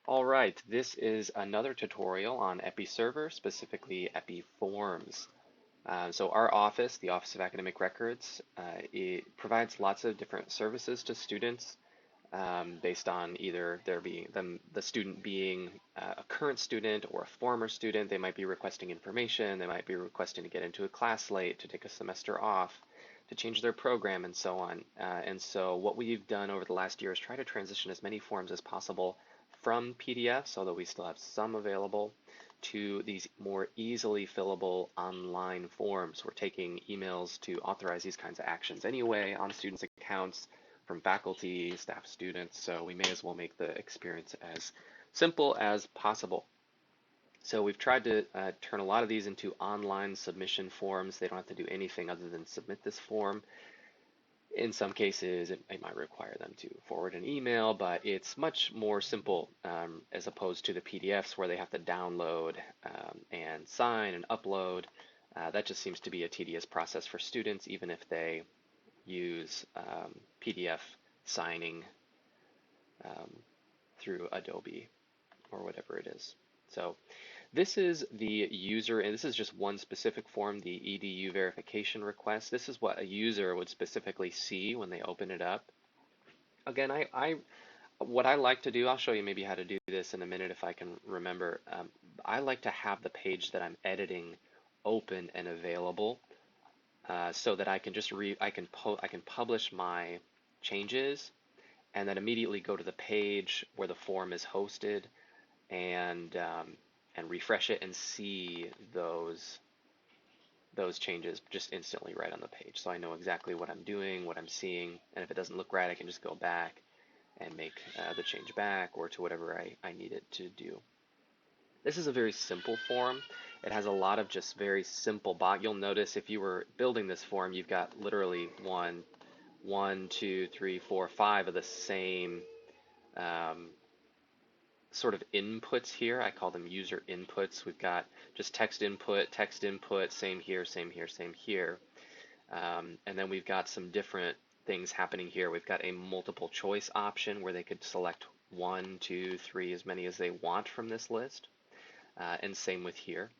All right, this is another tutorial on Episerver, specifically EpiFORMS. So our office, the Office of Academic Records, it provides lots of different services to students based on either the student being a current student or a former student. They might be requesting information, they might be requesting to get into a class late, to take a semester off, to change their program, and so on. And so what we've done over the last year is try to transition as many forms as possible from PDFs, although we still have some available, to these more easily fillable online forms. We're taking emails to authorize these kinds of actions anyway on students' accounts from faculty, staff, students, so we may as well make the experience as simple as possible. So we've tried to turn a lot of these into online submission forms. They don't have to do anything other than submit this form. In some cases, it might require them to forward an email, but it's much more simple as opposed to the PDFs where they have to download and sign and upload. That just seems to be a tedious process for students, even if they use PDF signing um, through Adobe or whatever it is. So this is the user, and this is just one specific form, the EDU verification request. This is what a user would specifically see when they open it up. Again, what I like to do, I'll show you maybe how to do this in a minute if I can remember. I like to have the page that I'm editing open and available so that I can just I can publish my changes and then immediately go to the page where the form is hosted and refresh it and see those changes just instantly right on the page. So I know exactly what I'm doing, what I'm seeing, and if it doesn't look right, I can just go back and make the change back or to whatever I need it to do. This is a very simple form. It has a lot of just very simple box. You'll notice if you were building this form, you've got literally one, two, three, four, five of the same um, sort of inputs here. I call them user inputs. We've got just text input, same here, same here, same here. And then we've got some different things happening here. We've got a multiple choice option where they could select one, two, three, as many as they want from this list. And same with here.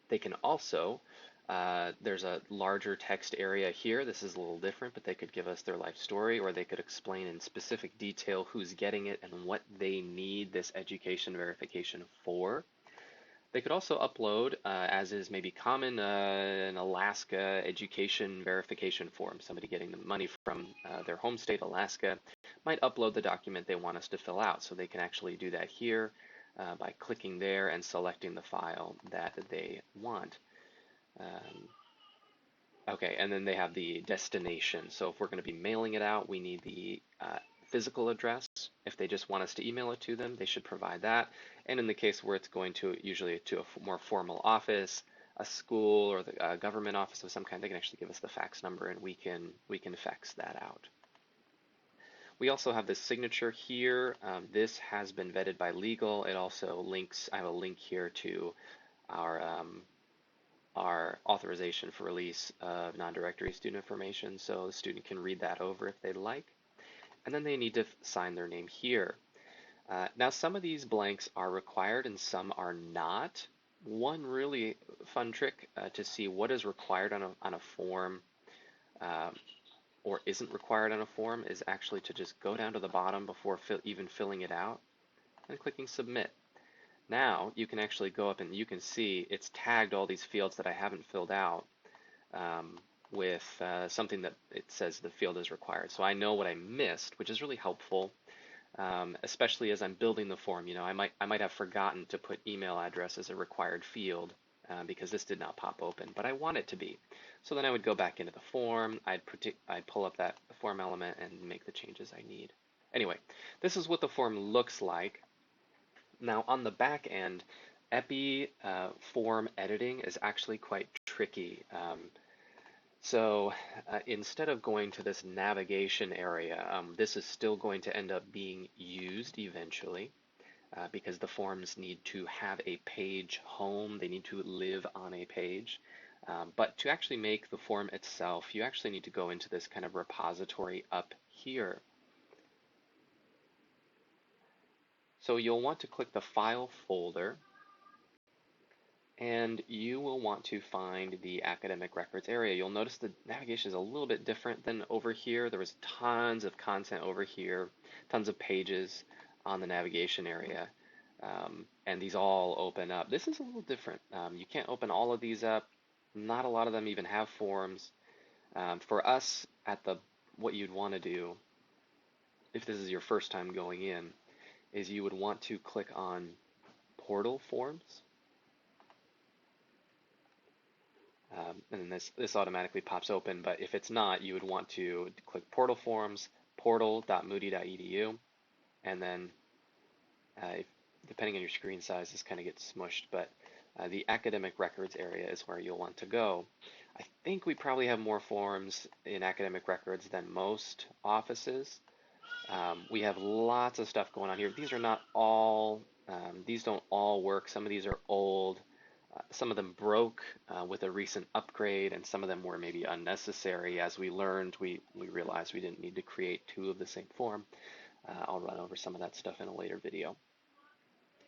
They can also, there's a larger text area here. This is a little different, but they could give us their life story, or they could explain in specific detail who's getting it and what they need this education verification for. They could also upload, as is maybe common, an Alaska education verification form. Somebody getting the money from their home state, Alaska, might upload the document they want us to fill out. So they can actually do that here by clicking there and selecting the file that they want. Okay, and then they have the destination. So if we're going to be mailing it out, we need the physical address. If they just want us to email it to them, they should provide that. And in the case where it's going to usually to a more formal office, a school, or the government office of some kind, they can actually give us the fax number and we can fax that out. We also have this signature here. This has been vetted by legal. It also links, I have a link here to our authorization for release of non-directory student information, so the student can read that over if they'd like. And then they need to sign their name here. Now some of these blanks are required and some are not. One really fun trick to see what is required on a form or isn't required on a form is actually to just go down to the bottom before even filling it out and clicking submit. Now you can actually go up and you can see it's tagged all these fields that I haven't filled out with something that it says the field is required. So I know what I missed, which is really helpful, especially as I'm building the form. You know, I might have forgotten to put email address as a required field because this did not pop open, but I want it to be. So then I would go back into the form, I'd pull up that form element and make the changes I need. Anyway, this is what the form looks like. Now on the back end, Epi form editing is actually quite tricky. So instead of going to this navigation area, this is still going to end up being used eventually because the forms need to have a page home. They need to live on a page. But to actually make the form itself, you actually need to go into this kind of repository up here. So you'll want to click the File folder, and you will want to find the academic records area. You'll notice the navigation is a little bit different than over here. There was tons of content over here, tons of pages on the navigation area, and these all open up. This is a little different. You can't open all of these up. Not a lot of them even have forms. For us, what you'd want to do, if this is your first time going in, is you would want to click on Portal Forms. And then this automatically pops open, but if it's not, you would want to click Portal Forms, portal.moody.edu, and then depending on your screen size, this kind of gets smushed, but the academic records area is where you'll want to go. I think we probably have more forms in academic records than most offices. We have lots of stuff going on here. These are not all, these don't all work. Some of these are old. Some of them broke with a recent upgrade, and some of them were maybe unnecessary. As we learned, we realized we didn't need to create two of the same form. I'll run over some of that stuff in a later video.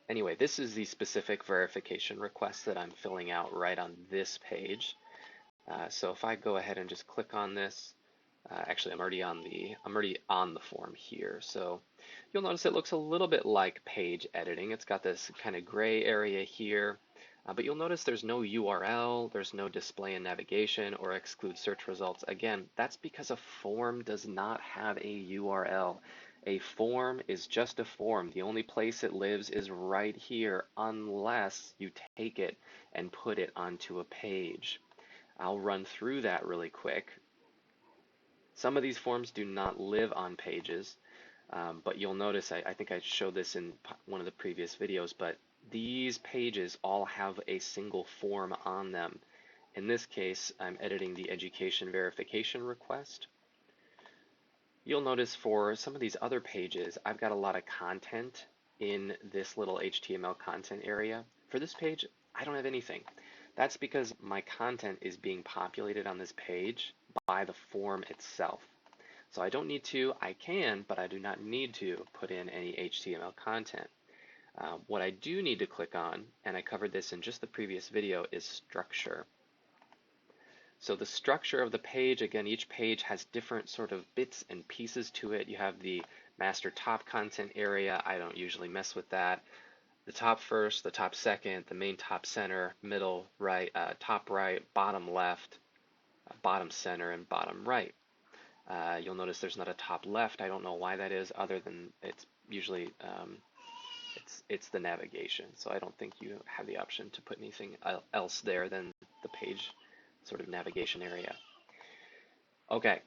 Anyway, this is the specific verification request that I'm filling out right on this page. So if I go ahead and just click on this, actually I'm already on the form here. So you'll notice it looks a little bit like page editing. It's got this kind of gray area here. But you'll notice there's no URL, there's no display in navigation or exclude search results. Again, that's because a form does not have a URL. A form is just a form. The only place it lives is right here, unless you take it and put it onto a page. I'll run through that really quick. Some of these forms do not live on pages, but you'll notice, I think I showed this in one of the previous videos, but these pages all have a single form on them. In this case, I'm editing the education verification request. You'll notice for some of these other pages, I've got a lot of content in this little HTML content area. For this page, I don't have anything. That's because my content is being populated on this page by the form itself. So I don't need to, I can, but I do not need to put in any HTML content. What I do need to click on, and I covered this in just the previous video, is structure. So the structure of the page, again, each page has different sort of bits and pieces to it. You have the master top content area. I don't usually mess with that. The top first, the top second, the main top center, middle right, top right, bottom left, bottom center, and bottom right. You'll notice there's not a top left. I don't know why that is, other than it's usually it's the navigation. So I don't think you have the option to put anything else there than the page sort of navigation area. Okay,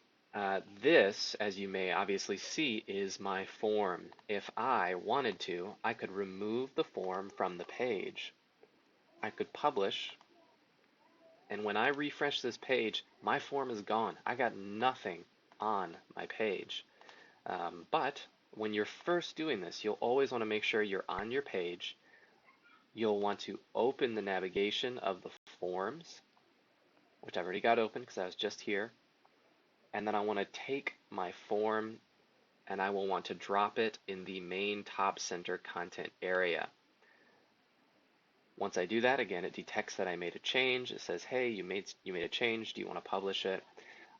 this, as you may obviously see, is my form. If I wanted to, I could remove the form from the page. I could publish, and when I refresh this page, my form is gone. I got nothing on my page. But when you're first doing this, you'll always want to make sure you're on your page. You'll want to open the navigation of the forms, which I've already got open because I was just here. And then I want to take my form and I will want to drop it in the main top center content area. Once I do that, again, it detects that I made a change. It says, hey, you made a change. Do you want to publish it?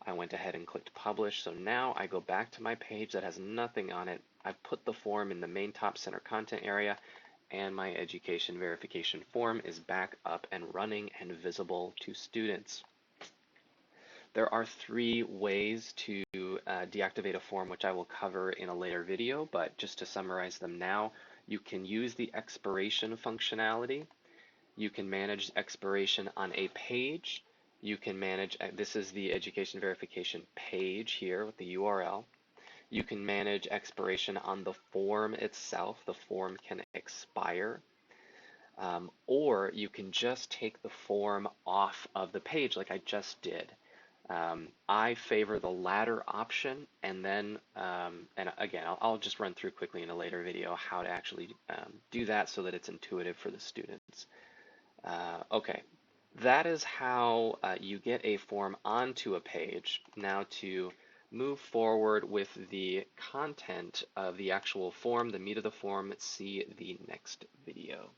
I went ahead and clicked publish. So now I go back to my page that has nothing on it. I've put the form in the main top center content area, and my education verification form is back up and running and visible to students. There are 3 ways to deactivate a form, which I will cover in a later video, but just to summarize them now, you can use the expiration functionality. You can manage expiration on a page. You can manage, this is the education verification page here with the URL. You can manage expiration on the form itself. The form can expire. Or you can just take the form off of the page like I just did. I favor the latter option, and then, and again, I'll just run through quickly in a later video how to actually do that so that it's intuitive for the students. Okay, that is how you get a form onto a page. Now to move forward with the content of the actual form, the meat of the form, see the next video.